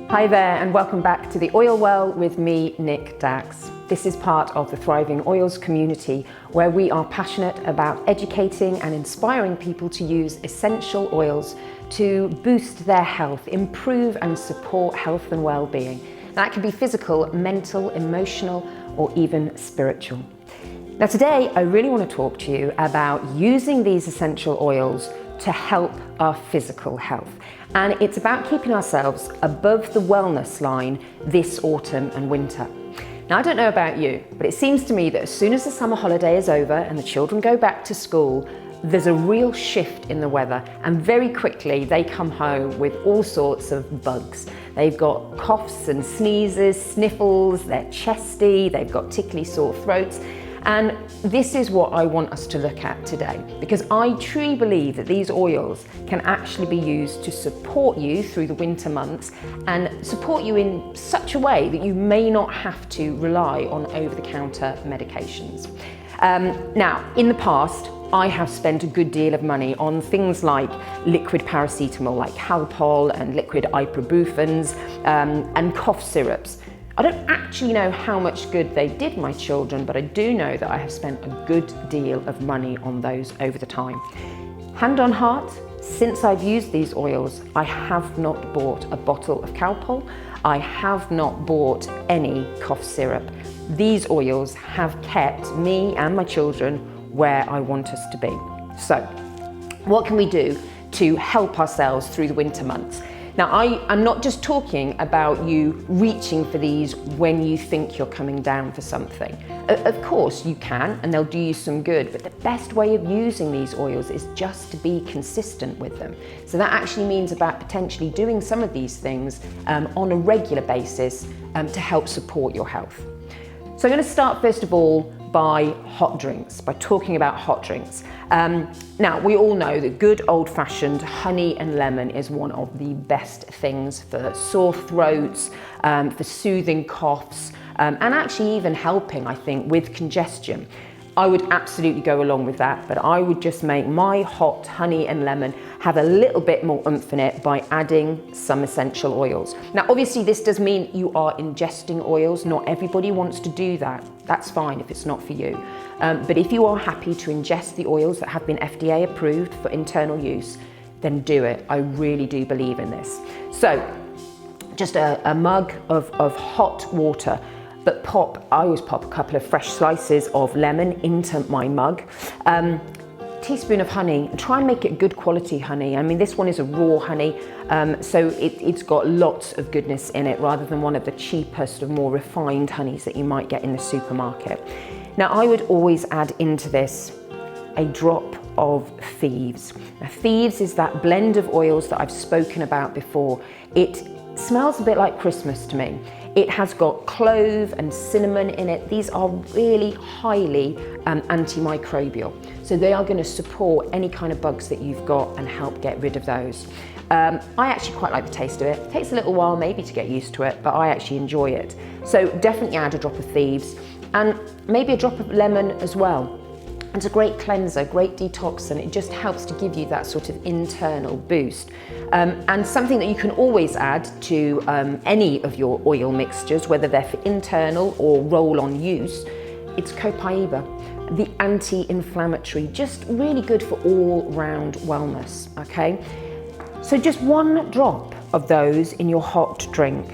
Hi there and welcome back to the Oil Well with me, Nick Dax. This is part of the Thriving Oils community where we are passionate about educating and inspiring people to use essential oils to boost their health, improve and support health and well-being. That can be physical, mental, emotional, or even spiritual. Now today, I really want to talk to you about using these essential oils to help our physical health. And it's about keeping ourselves above the wellness line this autumn and winter. Now, I don't know about you, but it seems to me that as soon as the summer holiday is over and the children go back to school, there's a real shift in the weather, and very quickly they come home with all sorts of bugs. They've got coughs and sneezes, sniffles, they're chesty, they've got tickly sore throats. And this is what I want us to look at today, because I truly believe that these oils can actually be used to support you through the winter months and support you in such a way that you may not have to rely on over-the-counter medications. Now, in the past, I have spent a good deal of money on things like liquid paracetamol, like Calpol, and liquid ibuprofens, and cough syrups. I don't actually know how much good they did my children, but I do know that I have spent a good deal of money on those over the time. Hand on heart, since I've used these oils, I have not bought a bottle of Calpol. I have not bought any cough syrup. These oils have kept me and my children where I want us to be. So, what can we do to help ourselves through the winter months? Now, I'm not just talking about you reaching for these when you think you're coming down for something. Of course you can, and they'll do you some good, but the best way of using these oils is just to be consistent with them. So that actually means about potentially doing some of these things on a regular basis to help support your health. So I'm going to start first of all by hot drinks, by talking about hot drinks. Now, we all know that good old-fashioned honey and lemon is one of the best things for sore throats, for soothing coughs, and actually even helping, I think, with congestion. I would absolutely go along with that, but I would just make my hot honey and lemon have a little bit more oomph in it by adding some essential oils. Now, obviously this does mean you are ingesting oils. Not everybody wants to do that. That's fine if it's not for you. But if you are happy to ingest the oils that have been FDA approved for internal use, then do it. I really do believe in this. So just a mug of hot water. But I always pop a couple of fresh slices of lemon into my mug. Teaspoon of honey, and try and make it good quality honey. I mean, this one is a raw honey, so it's got lots of goodness in it rather than one of the cheapest of more refined honeys that you might get in the supermarket. Now, I would always add into this a drop of Thieves. Now, Thieves is that blend of oils that I've spoken about before. It smells a bit like Christmas to me. It has got clove and cinnamon in it. These are really highly antimicrobial. So they are going to support any kind of bugs that you've got and help get rid of those. I actually quite like the taste of it. It takes a little while maybe to get used to it, but I actually enjoy it. So definitely add a drop of Thieves and maybe a drop of lemon as well. It's a great cleanser, great detoxant. It just helps to give you that sort of internal boost. And something that you can always add to any of your oil mixtures, whether they're for internal or roll-on use, it's Copaiba, the anti-inflammatory, just really good for all-round wellness, okay? So just one drop of those in your hot drink,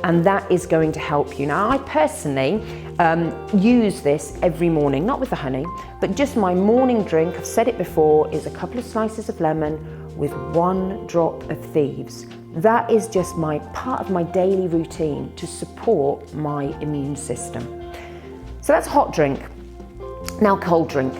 and that is going to help you. Now, I personally use this every morning, not with the honey, but just my morning drink, I've said it before, is a couple of slices of lemon with one drop of Thieves. That is just part of my daily routine to support my immune system. So that's hot drink. Now cold drink.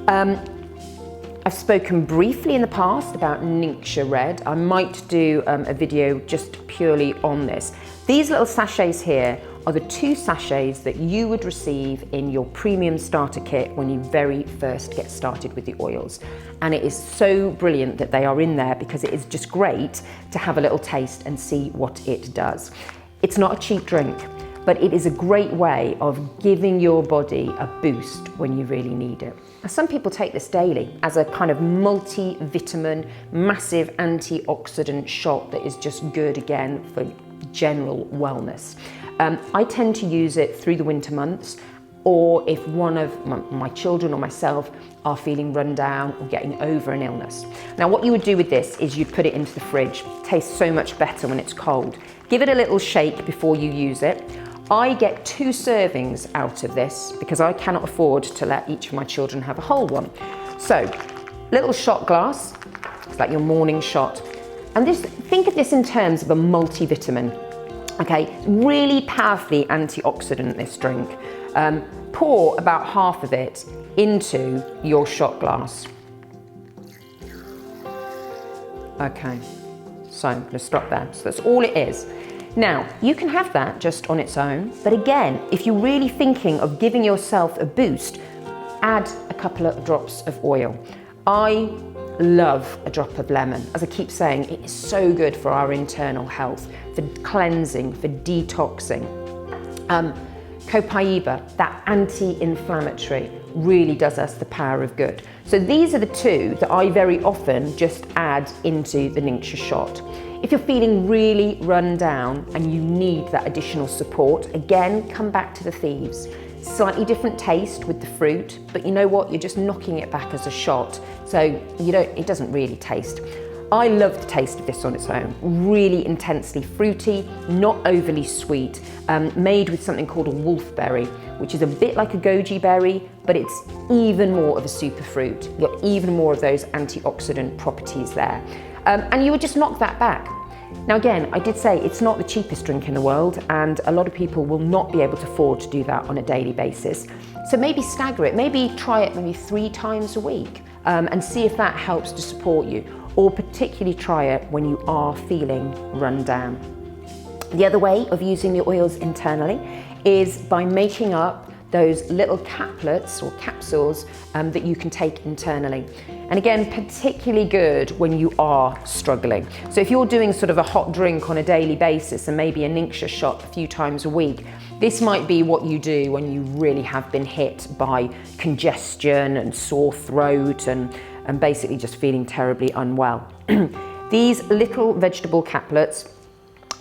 I've spoken briefly in the past about Ningxia Red. I might do a video just purely on this. These little sachets here are the 2 sachets that you would receive in your premium starter kit when you very first get started with the oils. And it is so brilliant that they are in there because it is just great to have a little taste and see what it does. It's not a cheap drink, but it is a great way of giving your body a boost when you really need it. Now, some people take this daily as a kind of multivitamin, massive antioxidant shot that is just good again for general wellness. I tend to use it through the winter months, or if one of my children or myself are feeling run down or getting over an illness. Now, what you would do with this is you'd put it into the fridge. It tastes so much better when it's cold. Give it a little shake before you use it. I get 2 servings out of this because I cannot afford to let each of my children have a whole one. So, little shot glass, it's like your morning shot. And think of this in terms of a multivitamin. Okay, really powerfully antioxidant, this drink. Pour about half of it into your shot glass. Okay, so I'm gonna stop there. So that's all it is. Now, you can have that just on its own, but again, if you're really thinking of giving yourself a boost, add a couple of drops of oil. I love a drop of lemon. As I keep saying, it is so good for our internal health, for cleansing, for detoxing. Copaiba, that anti-inflammatory, really does us the power of good. So these are the 2 that I very often just add into the Ningxia shot. If you're feeling really run down and you need that additional support, again, come back to the thieves. Slightly different taste with the fruit, but you know what? You're just knocking it back as a shot, so it doesn't really taste. I love the taste of this on its own. Really intensely fruity, not overly sweet, made with something called a wolfberry, which is a bit like a goji berry, but it's even more of a superfruit. You've got even more of those antioxidant properties there. And you would just knock that back. Now again, I did say it's not the cheapest drink in the world, and a lot of people will not be able to afford to do that on a daily basis. So maybe stagger it, maybe try it maybe 3 times a week, and see if that helps to support you, or particularly try it when you are feeling run down. The other way of using the oils internally is by making up those little caplets or capsules that you can take internally. And again, particularly good when you are struggling. So if you're doing sort of a hot drink on a daily basis and maybe a Ningxia shot a few times a week, this might be what you do when you really have been hit by congestion and sore throat and basically just feeling terribly unwell. These little vegetable caplets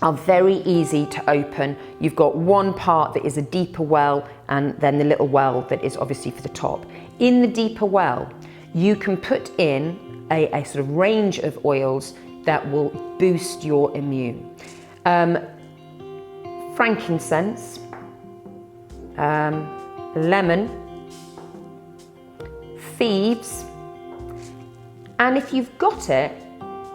are very easy to open. You've got one part that is a deeper well and then the little well that is obviously for the top. In the deeper well, you can put in a sort of range of oils that will boost your immune. Frankincense, lemon, thieves, and if you've got it,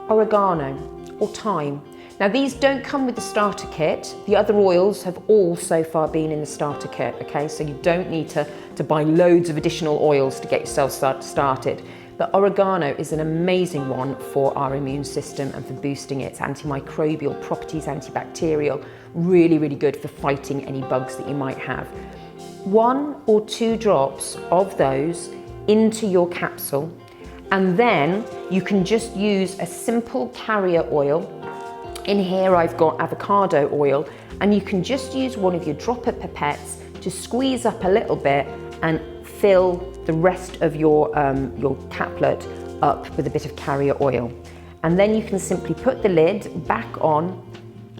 oregano or thyme. Now these don't come with the starter kit. The other oils have all so far been in the starter kit, okay? So you don't need to buy loads of additional oils to get yourself started. But oregano is an amazing one for our immune system and for boosting its antimicrobial properties, antibacterial, really, really good for fighting any bugs that you might have. 1 or 2 drops of those into your capsule, and then you can just use a simple carrier oil. In here I've got avocado oil, and you can just use one of your dropper pipettes to squeeze up a little bit and fill the rest of your caplet up with a bit of carrier oil. And then you can simply put the lid back on,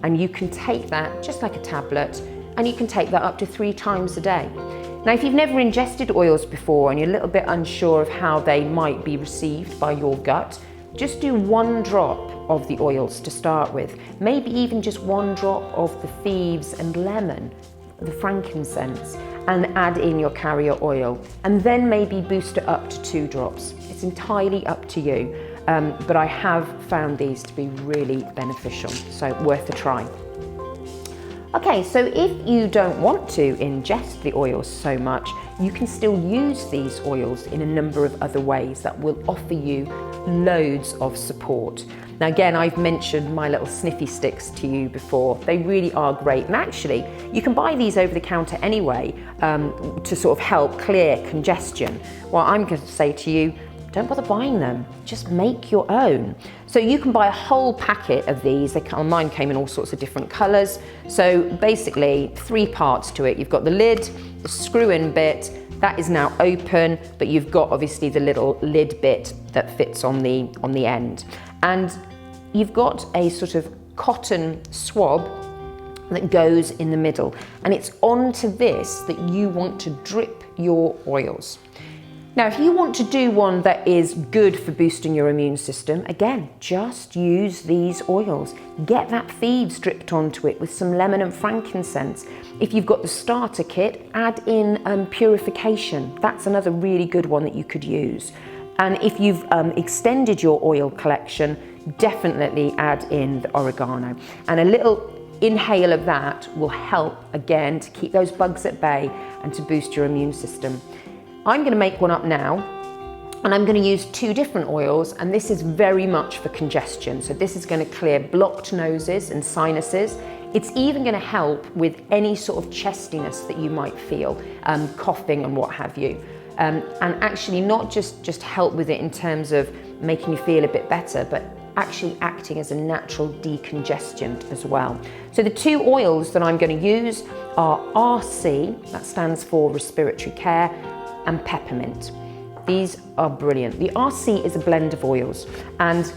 and you can take that just like a tablet, and you can take that up to 3 times a day. Now, if you've never ingested oils before and you're a little bit unsure of how they might be received by your gut, just do 1 drop of the oils to start with. Maybe even just 1 drop of the thieves and lemon, the frankincense, and add in your carrier oil. And then maybe boost it up to 2 drops. It's entirely up to you. But I have found these to be really beneficial, so worth a try. Okay, so if you don't want to ingest the oils so much, you can still use these oils in a number of other ways that will offer you loads of support. Now again, I've mentioned my little sniffy sticks to you before. They really are great, and actually you can buy these over the counter anyway to sort of help clear congestion. Well, I'm going to say to you, don't bother buying them, just make your own. So you can buy a whole packet of these. Mine came in all sorts of different colours. So basically 3 parts to it. You've got the lid, the screw-in bit, that is now open, but you've got obviously the little lid bit that fits on the end. And you've got a sort of cotton swab that goes in the middle. And it's onto this that you want to drip your oils. Now, if you want to do one that is good for boosting your immune system, again, just use these oils. Get that feed dripped onto it with some lemon and frankincense. If you've got the starter kit, add in purification. That's another really good one that you could use. And if you've extended your oil collection, definitely add in the oregano. And a little inhale of that will help, again, to keep those bugs at bay and to boost your immune system. I'm going to make one up now, and I'm going to use 2 different oils, and this is very much for congestion. So this is going to clear blocked noses and sinuses. It's even going to help with any sort of chestiness that you might feel, coughing and what have you. And actually not just help with it in terms of making you feel a bit better, but actually acting as a natural decongestant as well. So the 2 oils that I'm going to use are RC, that stands for respiratory care, and peppermint. These are brilliant. The RC is a blend of oils, and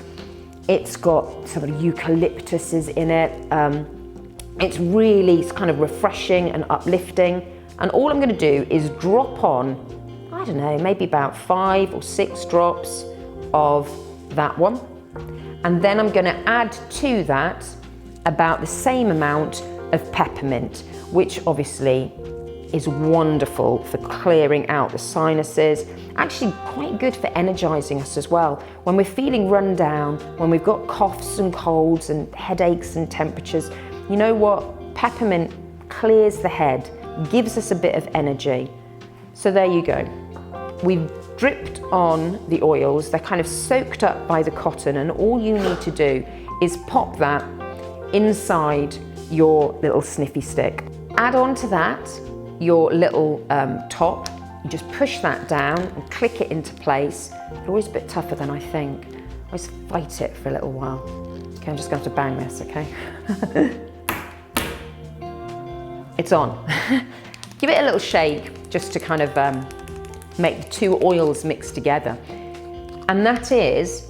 it's got some of the eucalyptuses in it. It's really kind of refreshing and uplifting. And all I'm going to do is drop on, I don't know, maybe about 5 or 6 drops of that one. And then I'm going to add to that about the same amount of peppermint, which obviously is wonderful for clearing out the sinuses, actually quite good for energizing us as well. When we're feeling run down, when we've got coughs and colds and headaches and temperatures, you know what? Peppermint clears the head, gives us a bit of energy. So there you go. We've dripped on the oils, they're kind of soaked up by the cotton, and all you need to do is pop that inside your little sniffy stick. Add on to that your little top. You just push that down and click it into place. It's always a bit tougher than I think. I always fight it for a little while. Okay, I'm just going to have to bang this, okay? It's on. Give it a little shake just to kind of make the 2 oils mix together. And that is,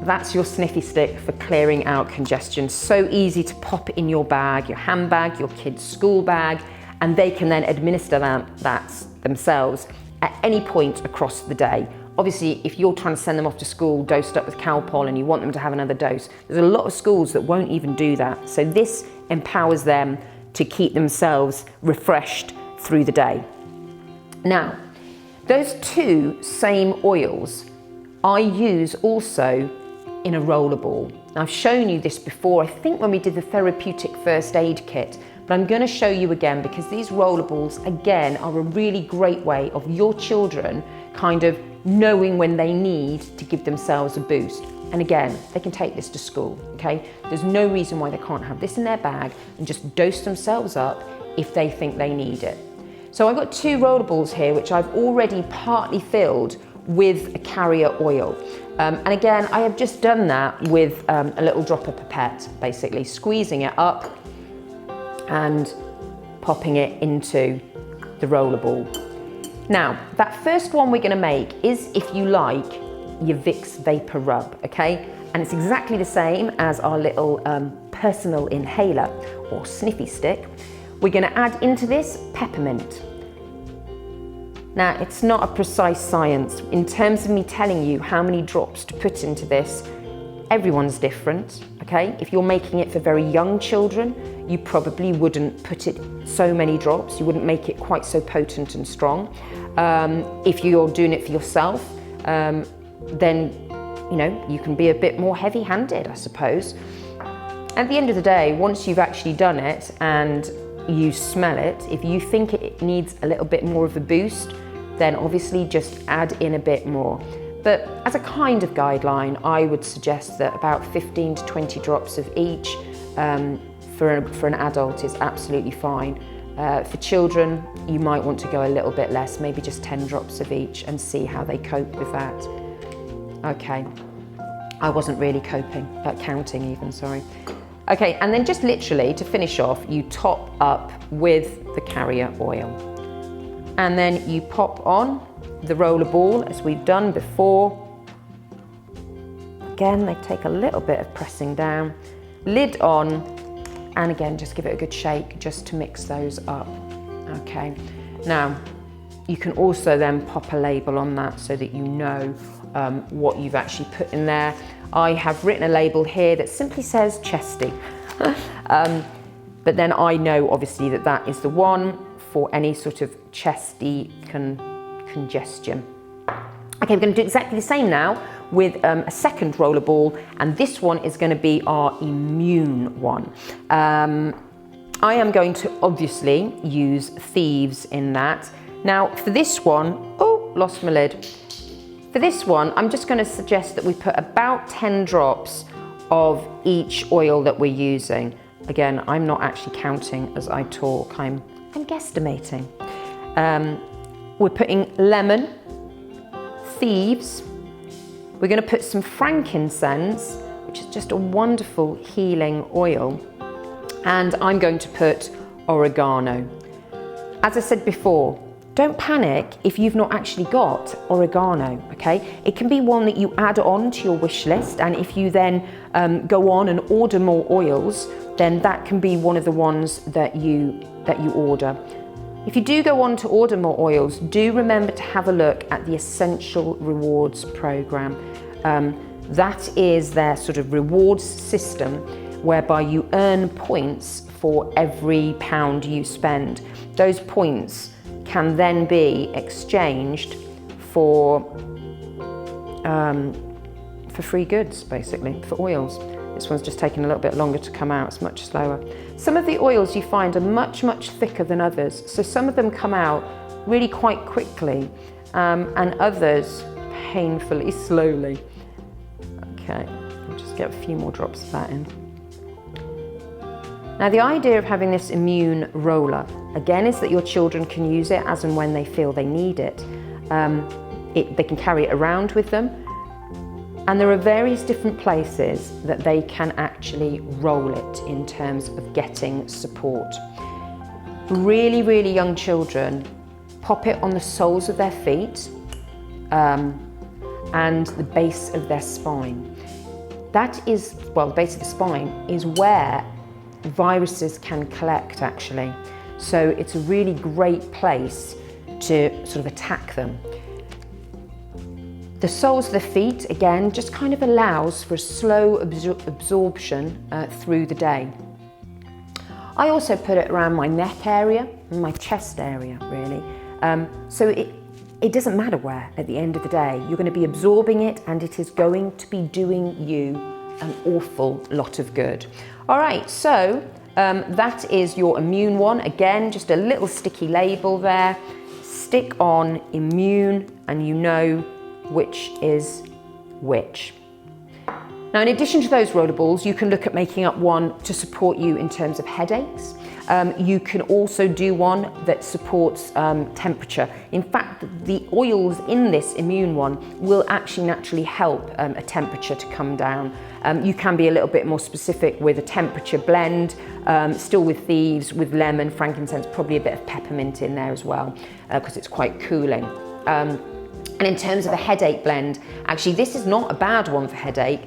that's your sniffy stick for clearing out congestion. So easy to pop in your bag, your handbag, your kid's school bag, and they can then administer that themselves at any point across the day. Obviously, if you're trying to send them off to school dosed up with Calpol and you want them to have another dose, there's a lot of schools that won't even do that. So this empowers them to keep themselves refreshed through the day. Now, those 2 same oils I use also in a rollerball. I've shown you this before, I think when we did the therapeutic first aid kit, but I'm going to show you again because these rollerballs, again, are a really great way of your children kind of knowing when they need to give themselves a boost. And again, they can take this to school, okay? There's no reason why they can't have this in their bag and just dose themselves up if they think they need it. So I've got 2 rollerballs here, which I've already partly filled with a carrier oil. And again, I have just done that with a little drop of pipette, basically squeezing it up and popping it into the rollerball. Now, that first one we're going to make is, if you like, your Vicks Vapor Rub, okay? And it's exactly the same as our little personal inhaler or sniffy stick. We're going to add into this peppermint. Now, it's not a precise science. In terms of me telling you how many drops to put into this, everyone's different, okay? If you're making it for very young children, you probably wouldn't put it so many drops. You wouldn't make it quite so potent and strong. If you're doing it for yourself, then, you know, you can be a bit more heavy-handed, I suppose. At the end of the day, once you've actually done it and you smell it, if you think it needs a little bit more of a boost, then obviously just add in a bit more. But as a kind of guideline, I would suggest that about 15 to 20 drops of each for an adult is absolutely fine. For children, you might want to go a little bit less, maybe just 10 drops of each, and see how they cope with that. Okay, I wasn't really counting even, sorry. Okay, and then just literally to finish off, you top up with the carrier oil. And then you pop on the roller ball as we've done before. Again, they take a little bit of pressing down. Lid on, And again, just give it a good shake just to mix those up. Okay, now you can also then pop a label on that so that you know what you've actually put in there. I have written a label here that simply says chesty. But then I know obviously that that is the one for any sort of chesty congestion. Okay, we're going to do exactly the same now with a second roller ball, and this one is going to be our immune one. I am going to obviously use Thieves in that. Now for this one, oh, lost my lid. For this one, I'm just going to suggest that we put about 10 drops of each oil that we're using. Again, I'm not actually counting as I talk, I'm guesstimating. We're putting lemon, Thieves, we're going to put some frankincense, which is just a wonderful healing oil, and I'm going to put oregano. As I said before, don't panic if you've not actually got oregano, okay? It can be one that you add on to your wish list, and if you then go on and order more oils, then that can be one of the ones that you order. If you do go on to order more oils, do remember to have a look at the Essential Rewards program. That is their sort of rewards system whereby you earn points for every pound you spend. Those points can then be exchanged for free goods, basically, for oils. This one's just taking a little bit longer to come out, it's much slower. Some of the oils you find are much, much thicker than others. So some of them come out really quite quickly and others painfully slowly. Okay, I'll just get a few more drops of that in. Now the idea of having this immune roller, again, is that your children can use it as and when they feel they need it. They can carry it around with them. And there are various different places that they can actually roll it in terms of getting support. Really, really young children, pop it on the soles of their feet and the base of their spine. That is, well, the base of the spine is where viruses can collect actually. So it's a really great place to sort of attack them. The soles of the feet, again, just kind of allows for a slow absorption through the day. I also put it around my neck area and my chest area, really. So it doesn't matter where at the end of the day. You're going to be absorbing it and it is going to be doing you an awful lot of good. All right, so that is your immune one. Again, just a little sticky label there. Stick on immune and you know which is which. Now, in addition to those roller balls, you can look at making up one to support you in terms of headaches. You can also do one that supports temperature. In fact, the oils in this immune one will actually naturally help a temperature to come down. You can be a little bit more specific with a temperature blend, still with Thieves, with lemon, frankincense, probably a bit of peppermint in there as well, because it's quite cooling. And in terms of a headache blend, actually this is not a bad one for headache.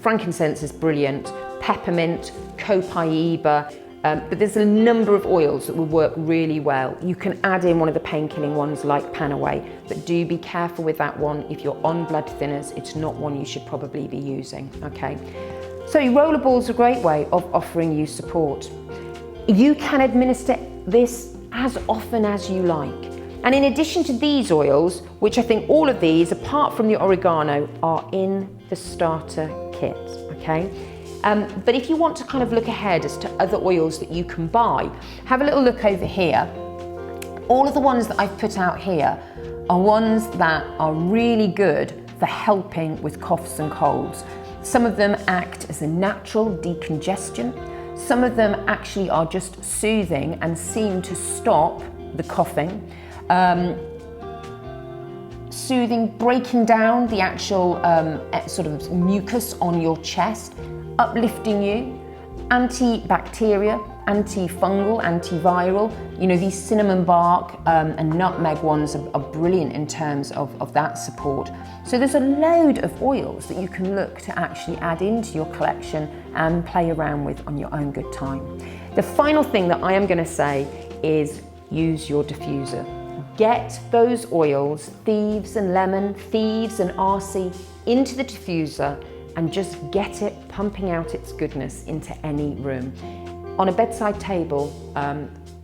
Frankincense is brilliant, peppermint, copaiba, but there's a number of oils that will work really well. You can add in one of the pain-killing ones like Panaway, but do be careful with that one. If you're on blood thinners, it's not one you should probably be using, okay? So roller balls are a great way of offering you support. You can administer this as often as you like. And in addition to these oils, which I think all of these, apart from the oregano, are in the starter kit, okay? But if you want to kind of look ahead as to other oils that you can buy, have a little look over here. All of the ones that I've put out here are ones that are really good for helping with coughs and colds. Some of them act as a natural decongestant. Some of them actually are just soothing and seem to stop the coughing. Soothing, breaking down the actual sort of mucus on your chest, uplifting you, Antibacterial, antifungal, antiviral. You know, these cinnamon bark and nutmeg ones are brilliant in terms of that support. So there's a load of oils that you can look to actually add into your collection and play around with on your own good time. The final thing that I am going to say is use your diffuser. Get those oils, thieves and lemon, thieves and RC, into the diffuser and just get it pumping out its goodness into any room. On a bedside table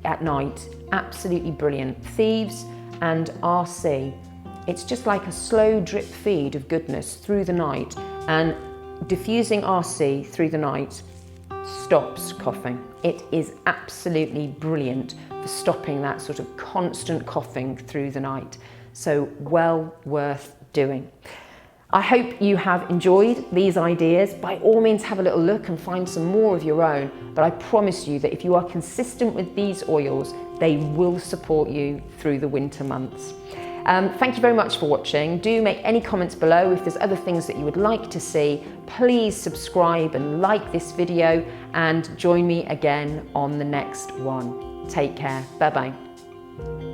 at night, absolutely brilliant. Thieves and RC, it's just like a slow drip feed of goodness through the night, and diffusing RC through the night stops coughing. It is absolutely brilliant for stopping that sort of constant coughing through the night. So well worth doing. I hope you have enjoyed these ideas. By all means, have a little look and find some more of your own. But I promise you that if you are consistent with these oils, they will support you through the winter months. Thank you very much for watching. Do make any comments below. If there's other things that you would like to see, please subscribe and like this video, and join me again on the next one. Take care. Bye-bye.